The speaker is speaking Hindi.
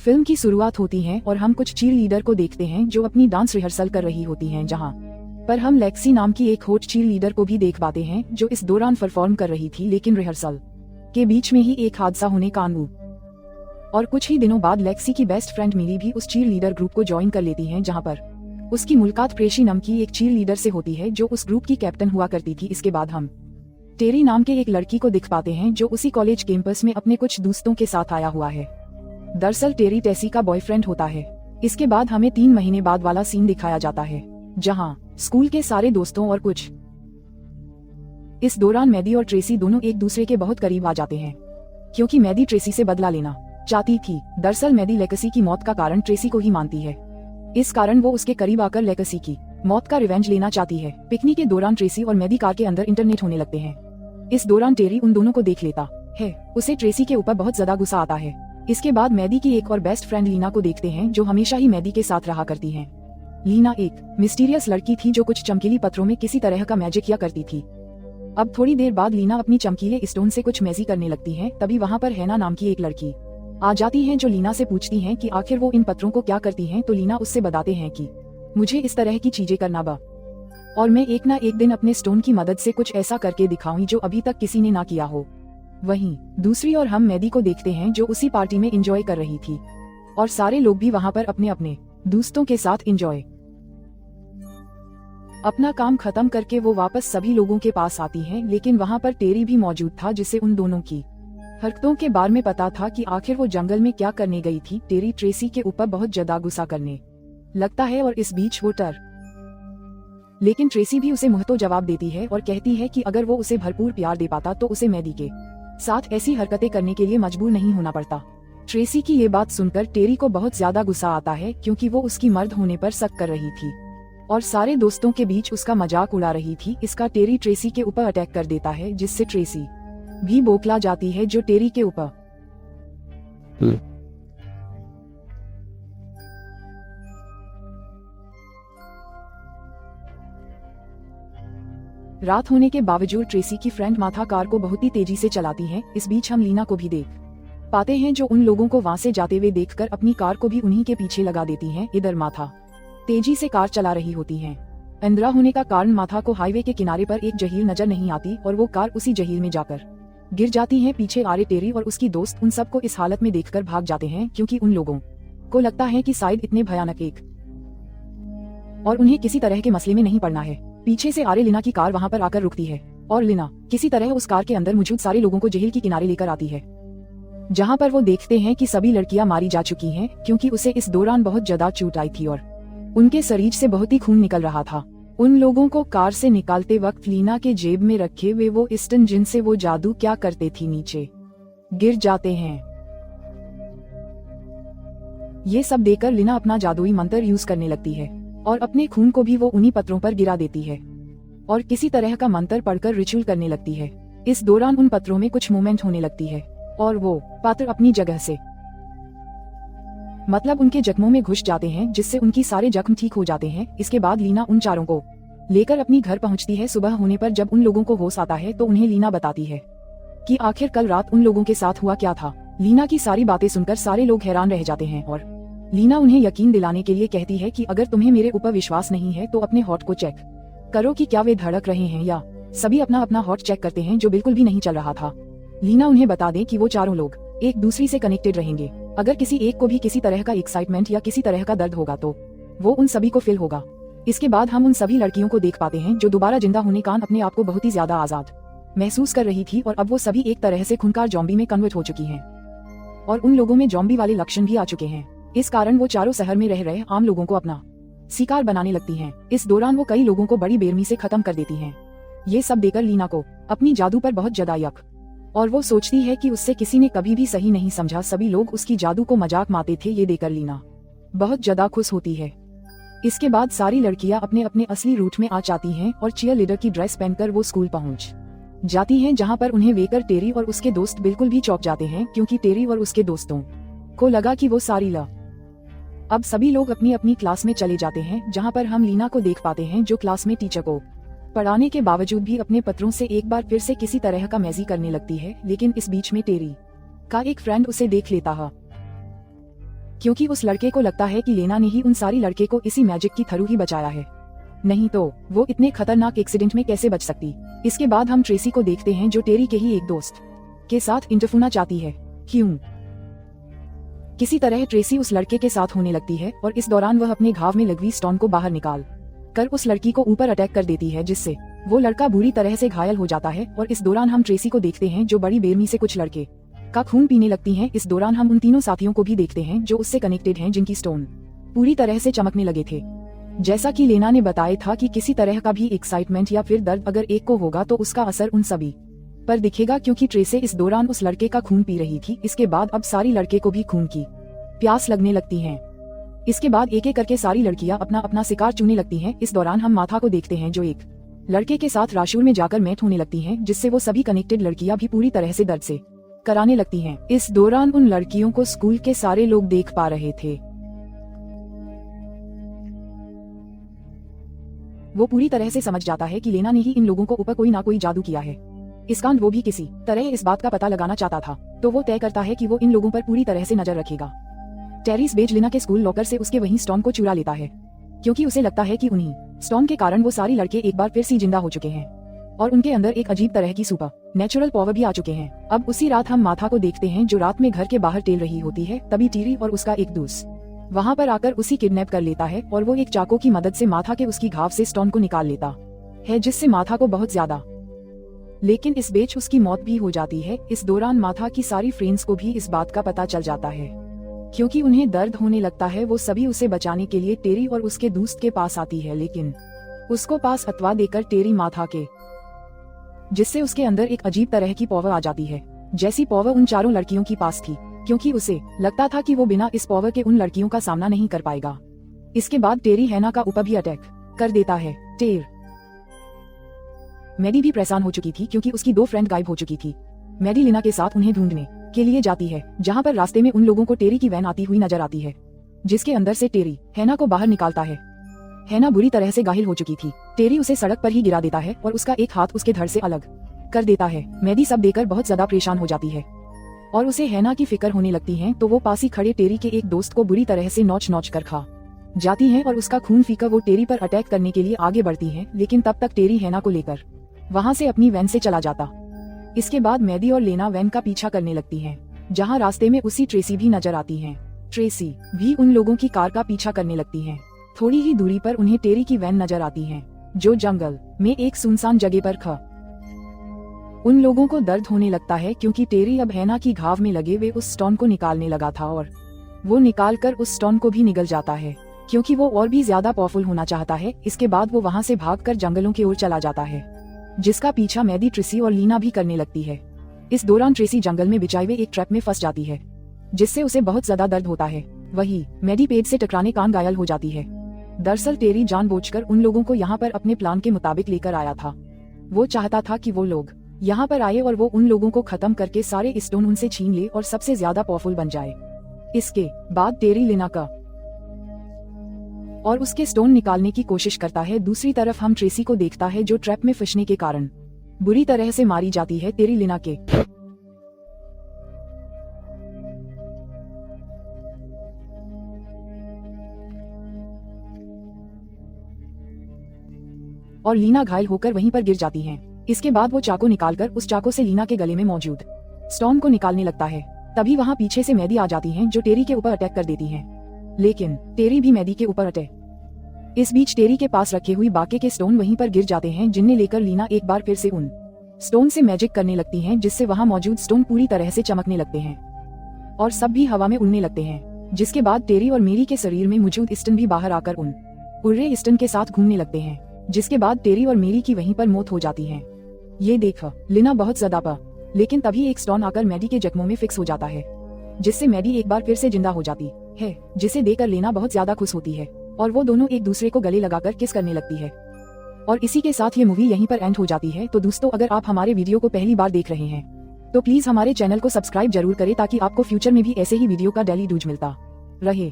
फिल्म की शुरुआत होती है और हम कुछ चीयर लीडर को देखते हैं जो अपनी डांस रिहर्सल कर रही होती हैं, जहां पर हम लेक्सी नाम की एक हॉट चीयर लीडर को भी देख पाते हैं जो इस दौरान परफॉर्म कर रही थी, लेकिन रिहर्सल के बीच में ही एक हादसा होने का और कुछ ही दिनों बाद लेक्सी की बेस्ट फ्रेंड मिली भी उस चीयर लीडर ग्रुप को ज्वाइन कर लेती है, जहां पर उसकी मुलाकात प्रेशी नाम की एक चीयर लीडर से होती है जो उस ग्रुप की कैप्टन हुआ करती थी। इसके बाद हम टेरी नाम के एक लड़की को दिख पाते हैं जो उसी कॉलेज कैंपस में अपने कुछ दोस्तों के साथ आया हुआ है। दरअसल टेरी टेसी का बॉयफ्रेंड होता है। इसके बाद हमें 3 महीने बाद वाला सीन दिखाया जाता है जहां स्कूल के सारे दोस्तों और कुछ इस दौरान मैडी और ट्रेसी दोनों एक दूसरे के बहुत करीब आ जाते हैं, क्योंकि मैडी ट्रेसी से बदला लेना चाहती थी। दरअसल मैडी लेक्सी की मौत का कारण ट्रेसी को ही मानती है, इस कारण वो उसके करीब आकर लेक्सी की मौत का रिवेंज लेना चाहती है। पिकनिक के दौरान ट्रेसी और मैडी कार के अंदर इंटरनेट होने लगते हैं। इस दौरान टेरी उन दोनों को देख लेता है। उसे ट्रेसी के ऊपर बहुत ज्यादा गुस्सा आता है। इसके बाद मैडी की एक और बेस्ट फ्रेंड लीना को देखते हैं जो हमेशा ही मैडी के साथ रहा करती है। लीना एक मिस्टीरियस लड़की थी जो कुछ चमकीली पत्थरों में किसी तरह का मैजिक किया करती थी। अब थोड़ी देर बाद लीना अपनी चमकीले स्टोन से कुछ मैजिक करने लगती है। तभी वहाँ पर हैना नाम की एक लड़की आ जाती है जो लीना से पूछती है कि आखिर वो इन पत्थरों को क्या करती है। तो लीना उससे बताते हैं कि मुझे इस तरह की चीजें करना बा और मैं एक ना एक दिन अपने स्टोन की मदद से कुछ ऐसा करके दिखाऊंगी जो अभी तक किसी ने ना किया हो। वहीं दूसरी ओर हम मैडी को देखते हैं जो उसी पार्टी में एंजॉय कर रही थी और सारे लोग भी वहाँ पर अपने अपने दोस्तों के साथ एंजॉय अपना काम खत्म करके वो वापस सभी लोगों के पास आती है। लेकिन वहाँ पर टेरी भी मौजूद था जिसे उन दोनों की हरकतों के बारे में पता था कि आखिर वो जंगल में क्या करने गई थी। टेरी ट्रेसी के ऊपर बहुत ज्यादा गुस्सा करने लगता है और इस बीच वो लेकिन ट्रेसी भी उसे मुंह तो जवाब देती है और कहती है कि अगर वो उसे भरपूर प्यार दे पाता तो उसे मैडी के साथ ऐसी हरकतें करने के लिए मजबूर नहीं होना पड़ता। ट्रेसी की ये बात सुनकर टेरी को बहुत ज्यादा गुस्सा आता है, क्योंकि वो उसकी मर्द होने पर शक कर रही थी और सारे दोस्तों के बीच उसका मजाक उड़ा रही थी। इसका टेरी ट्रेसी के ऊपर अटैक कर देता है, जिससे ट्रेसी भी बौखला जाती है जो टेरी के ऊपर रात होने के बावजूद ट्रेसी की फ्रेंड माथा कार को बहुत ही तेजी से चलाती है। इस बीच हम लीना को भी देख पाते हैं जो उन लोगों को वहां से जाते हुए देखकर अपनी कार को भी उन्हीं के पीछे लगा देती है। इधर माथा तेजी से कार चला रही होती है। अंधेरा होने का कारण माथा को हाईवे के किनारे पर एक झील नजर नहीं आती और वो कार उसी झील में जाकर गिर जाती है। पीछे आ रहे टेरी और उसकी दोस्त उन सबको इस हालत में देखकर भाग जाते हैं, क्योंकि उन लोगों को लगता है कि शायद इतने भयानक एक और उन्हें किसी तरह के मसले में नहीं पड़ना है। पीछे से आ रही लीना की कार वहाँ पर आकर रुकती है और लीना किसी तरह उस कार के अंदर मौजूद सारे लोगों को झील के किनारे लेकर आती है, जहाँ पर वो देखते हैं कि सभी लड़कियां मारी जा चुकी हैं, क्योंकि उसे इस दौरान बहुत ज्यादा चोट आई थी और उनके शरीर से बहुत ही खून निकल रहा था। उन लोगों को कार से निकालते वक्त लीना के जेब में रखे हुए वो स्टन जिनसे वो जादू क्या करते थी नीचे गिर जाते हैं। ये सब देखकर लीना अपना जादुई मंत्र यूज करने लगती है और अपने खून को भी वो उन्हीं पत्थरों पर गिरा देती है और किसी तरह का मंत्र पढ़कर रिचुअल करने लगती है। इस दौरान उन पत्थरों में कुछ मूवमेंट होने लगती है और वो पत्थर अपनी जगह से मतलब उनके जख्मों में घुस जाते हैं, जिससे उनकी सारे जख्म ठीक हो जाते हैं। इसके बाद लीना उन चारों को लेकर अपनी घर पहुंचती है। सुबह होने पर जब उन लोगों को होश आता है तो उन्हें लीना बताती है कि आखिर कल रात उन लोगों के साथ हुआ क्या था। लीना की सारी बातें सुनकर सारे लोग हैरान रह जाते हैं और लीना उन्हें यकीन दिलाने के लिए कहती है कि अगर तुम्हें मेरे ऊपर विश्वास नहीं है तो अपने हॉर्ट को चेक करो कि क्या वे धड़क रहे हैं या सभी अपना अपना हॉर्ट चेक करते हैं, जो बिल्कुल भी नहीं चल रहा था। लीना उन्हें बता दे कि वो चारों लोग एक दूसरे से कनेक्टेड रहेंगे। अगर किसी एक को भी किसी तरह का एक्साइटमेंट या किसी तरह का दर्द होगा तो वो उन सभी को फील होगा। इसके बाद हम उन सभी लड़कियों को देख पाते हैं जो दोबारा जिंदा होने का अपने आप को बहुत ही ज्यादा आजाद महसूस कर रही थी और अब वो सभी एक तरह से खूंखार जॉम्बी में कन्वर्ट हो चुकी हैं और उन लोगों में जॉम्बी वाले लक्षण भी आ चुके हैं। इस कारण वो चारों शहर में रह रहे आम लोगों को अपना शिकार बनाने लगती हैं। इस दौरान वो कई लोगों को बड़ी बेरमी से खत्म कर देती हैं। ये सब देखकर लीना को अपनी जादू पर बहुत ज्यादा यक और वो सोचती है कि उससे किसी ने कभी भी सही नहीं समझा। सभी लोग उसकी जादू को मजाक मारते थे। ये देखकर लीना बहुत ज्यादा खुश होती है। इसके बाद सारी लड़कियां अपने अपने असली रूट में आ जाती हैं और चीयर लीडर की ड्रेस पहनकर वो स्कूल पहुंच जाती हैं, जहां पर उन्हें देखकर टेरी और उसके दोस्त बिल्कुल भी चौंक जाते हैं, क्योंकि टेरी और उसके दोस्तों को लगा कि वो सारी अब सभी लोग अपनी अपनी क्लास में चले जाते हैं, जहां पर हम लीना को देख पाते हैं जो क्लास में टीचर को पढ़ाने के बावजूद भी अपने पत्रों से एक बार फिर से किसी तरह का मैजिक करने लगती है। लेकिन इस बीच में टेरी का एक फ्रेंड उसे देख लेता है क्योंकि उस लड़के को लगता है कि लेना ने ही उन सारी लड़के को इसी मैजिक की थ्रू ही बचाया है, नहीं तो वो इतने खतरनाक एक्सीडेंट में कैसे बच सकती। इसके बाद हम ट्रेसी को देखते हैं जो टेरी के ही एक दोस्त के साथ इंटरफूना चाहती है। क्यों? किसी तरह ट्रेसी उस लड़के के साथ होने लगती है और इस दौरान वह अपने घाव में लगी स्टोन को बाहर निकाल कर उस लड़की को ऊपर अटैक कर देती है, जिससे वो लड़का बुरी तरह से घायल हो जाता है। और इस दौरान हम ट्रेसी को देखते हैं जो बड़ी बेरमी से कुछ लड़के का खून पीने लगती हैं। इस दौरान हम उन तीनों साथियों को भी देखते हैं जो उससे कनेक्टेड हैं, जिनकी स्टोन पूरी तरह से चमकने लगे थे। जैसा कि लेना ने बताया था कि किसी तरह का भी एक्साइटमेंट या फिर दर्द अगर एक को होगा तो उसका असर उन सभी पर दिखेगा, क्योंकि ट्रेसे इस दौरान उस लड़के का खून पी रही थी। इसके बाद अब सारी लड़के को भी खून की प्यास लगने लगती है। इसके बाद एक एक करके सारी लड़कियां अपना अपना शिकार चुनने लगती हैं। इस दौरान हम माथा को देखते हैं जो एक लड़के के साथ राशुर में जाकर मैट होने लगती हैं, जिससे वो सभी कनेक्टेड लड़कियां भी पूरी तरह से दर्द से कराने लगती हैं। इस दौरान उन लड़कियों को स्कूल के सारे लोग देख पा रहे थे। वो पूरी तरह से समझ जाता है कि लेना ने ही इन लोगों को ऊपर कोई ना कोई जादू किया है। इस कांड वो भी किसी तरह इस बात का पता लगाना चाहता था, तो वो तय करता है कि वो इन लोगों पर पूरी तरह से नजर रखेगा। टेरिस बेज लेना के स्कूल लॉकर से उसके वहीं स्टोन को चुरा लेता है, क्योंकि उसे लगता है कि उन्हीं स्टोन के कारण वो सारी लड़के एक बार फिर से जिंदा हो चुके हैं और उनके अंदर एक अजीब तरह की सुपर नेचुरल पावर भी आ चुके हैं। अब उसी रात हम माथा को देखते हैं जो रात में घर के बाहर टेल रही होती है। तभी टीरी और उसका एक दोस्त वहाँ पर आकर उसी किडनैप कर लेता है और वो एक चाकू की मदद से माथा के उसकी घाव से स्टोन को निकाल लेता है, जिससे माथा को बहुत ज्यादा, लेकिन इस बीच उसकी मौत भी हो जाती है। इस दौरान माथा की सारी फ्रेंड्स को भी इस बात का पता चल जाता है, क्योंकि उन्हें दर्द होने लगता है। वो सभी उसे बचाने के लिए टेरी और उसके दोस्त के पास आती है, लेकिन उसको पास अथवा देकर टेरी माथा के, जिससे उसके अंदर एक अजीब तरह की पावर आ जाती है, जैसी पावर उन चारों लड़कियों की पास थी, क्योंकि उसे लगता था कि वो बिना इस पावर के उन लड़कियों का सामना नहीं कर पाएगा। इसके बाद टेरी हैना का ऊपर भी अटैक कर देता है। मैडी भी परेशान हो चुकी थी क्योंकि उसकी दो फ्रेंड गायब हो चुकी थी। मैडी लिना के साथ उन्हें ढूंढने के लिए जाती है, जहाँ पर रास्ते में उन लोगों को टेरी की वैन आती हुई नजर आती है, जिसके अंदर से टेरी हैना को बाहर निकालता है। हैना बुरी तरह से घायल हो चुकी थी। टेरी उसे सड़क पर ही गिरा देता है और उसका एक हाथ उसके धड़ से अलग कर देता है। मैडी सब देखकर बहुत ज्यादा परेशान हो जाती है और उसे हैना की फिक्र होने लगती है, तो वो पास ही खड़े टेरी के एक दोस्त को बुरी तरह से नोच नोच कर खा जाती है और उसका खून पीकर वो टेरी पर अटैक करने के लिए आगे बढ़ती है, लेकिन तब तक टेरी हैना को लेकर वहाँ से अपनी वैन से चला जाता। इसके बाद मैडी और लेना वैन का पीछा करने लगती हैं, जहाँ रास्ते में उसी ट्रेसी भी नजर आती हैं। ट्रेसी भी उन लोगों की कार का पीछा करने लगती हैं। थोड़ी ही दूरी पर उन्हें टेरी की वैन नजर आती है, जो जंगल में एक सुनसान जगह पर खड़ा। उन लोगों को दर्द होने लगता है क्योंकि टेरी अब हैना की घाव में लगे वे उस स्टोन को निकालने लगा था और वो निकाल कर उस स्टोन को भी निगल जाता है, क्योंकि वो और भी ज्यादा पावरफुल होना चाहता है। इसके बाद वो वहाँ से भागकर जंगलों की ओर चला जाता है, जिसका पीछा मैडी, ट्रेसी और लीना भी करने लगती है। इस दौरान ट्रेसी जंगल में बिछाए हुए एक ट्रैप में फंस जाती है, जिससे उसे बहुत ज्यादा दर्द होता है। वही मैडी पेड़ से टकराने कान घायल हो जाती है। दरअसल टेरी जानबूझकर उन लोगों को यहाँ पर अपने प्लान के मुताबिक लेकर आया था। वो चाहता था कि वो लोग यहाँ पर आए और वो उन लोगों को खत्म करके सारे स्टोन उनसे छीन ले और सबसे ज्यादा पावरफुल बन जाए। इसके बाद टेरी लेना का और उसके स्टोन निकालने की कोशिश करता है। दूसरी तरफ हम ट्रेसी को देखता है जो ट्रैप में फंसने के कारण बुरी तरह से मारी जाती है। टेरी लेना के और लीना घायल होकर वहीं पर गिर जाती हैं। इसके बाद वो चाकू निकालकर उस चाकू से लीना के गले में मौजूद स्टोन को निकालने लगता है। तभी वहाँ पीछे से मैडी आ जाती हैं, जो टेरी के ऊपर अटैक कर देती हैं। लेकिन टेरी भी मैडी के ऊपर अटैक। इस बीच टेरी के पास रखे हुए बाकी के स्टोन वहीं पर गिर जाते हैं, जिन्हें लेकर लीना एक बार फिर से उन स्टोन से मैजिक करने लगती हैं, जिससे वहाँ मौजूद स्टोन पूरी तरह से चमकने लगते हैं और सब भी हवा में उड़ने लगते हैं। जिसके बाद टेरी और मेरी के शरीर में मौजूद स्टोन भी बाहर आकर उन उड़े स्टोन के साथ घूमने लगते हैं। जिसके बाद टेरी और मेरी की वहीं पर मौत हो जाती है। ये देख लीना बहुत ज्यादा लेकिन तभी एक स्टोन आकर मैडी के जख्मों में फिक्स हो जाता है, जिससे मैडी एक बार फिर से जिंदा हो जाती है, जिसे देखकर लीना बहुत ज्यादा खुश होती है और वो दोनों एक दूसरे को गले लगाकर किस करने लगती है। और इसी के साथ ये मूवी यहीं पर एंड हो जाती है। तो दोस्तों, अगर आप हमारे वीडियो को पहली बार देख रहे हैं तो प्लीज हमारे चैनल को सब्सक्राइब जरूर करें, ताकि आपको फ्यूचर में भी ऐसे ही वीडियो का डेली डोज मिलता रहे।